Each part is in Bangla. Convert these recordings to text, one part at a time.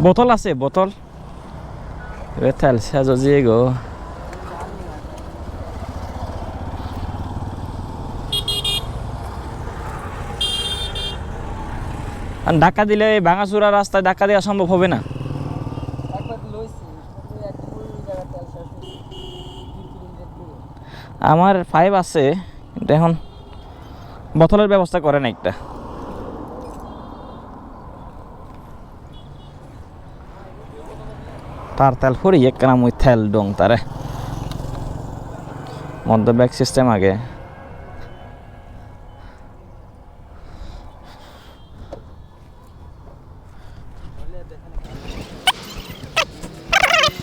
বোতল আছে বোতল তেল শেষ হয়ে গো ধাক্কা দিলে ভাঙাচুরা রাস্তায় ধাক্কা দেওয়া সম্ভব হবে না আমার 5 আছে কিন্তু এখন বোতলের ব্যবস্থা করে না একটা তার তেল ফুরি এক কানা মুই তেল ডং তারে মধ্য ব্যাক সিস্টেম আগে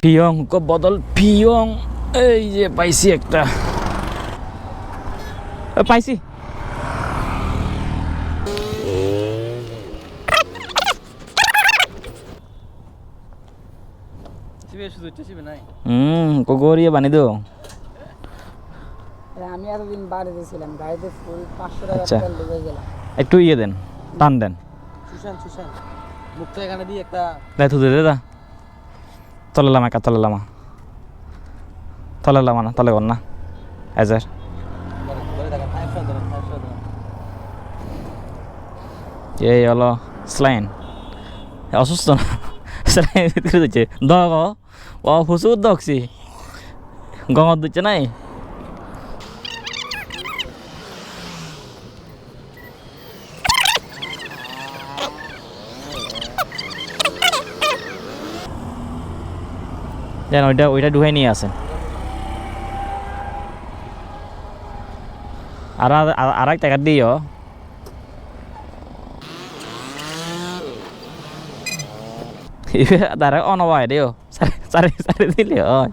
পিয়ং কো বদল পিয়ং এই যে পাইছি একটা পাইছি কগরিয়ে বানি দো আমি এতদিন বাড়ি দিয়েছিলাম গাড়িতে ফুল 500 টাকা তেল লেগে গেল একটু ইয়ে দেন টান দেন সুশান মুখটা এখানে দিয়ে একটা দাই থুদে দে দা তলে লামা না তলে কর না হাজার এই হলো স্লাইন অসুস্থ না স্লাইন ভিতরে দিচ্ছে দগ ও প্রচুর দগছি গঙত দিচ্ছে নাই জান ওইটা ঢুকাই নিয়ে আসেন আর এক টাকা দিও তারা অনবাই দিও সারে দিলে হয়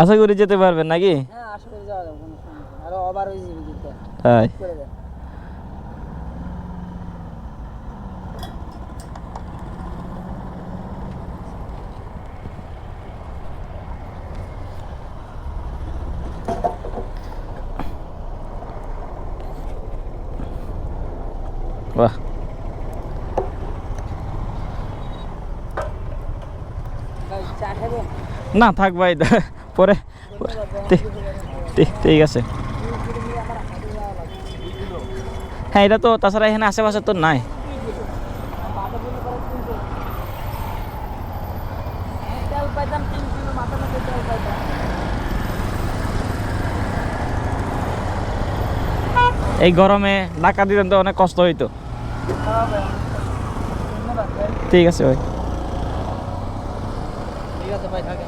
আশা করি যেতে পারবেন নাকি হ্যাঁ আশা করি যাওয়া যাবে কোনো সমস্যা আর ওভার হয়ে যাবে যেতে তাই করে দেন বাহ চা খাবেন না থাক ভাই পরে ঠিক আছে হ্যাঁ এটা তো তাছাড়া এখানে আশেপাশে তো নাই তেল পাইতাম 3 কিলো মাথা মধ্যে তেল পাইতাম এই গরমে ধাক্কা দিতেন তো অনেক কষ্ট হইতো ঠিক আছে ভাই ঠিক আছে ভাই থাকে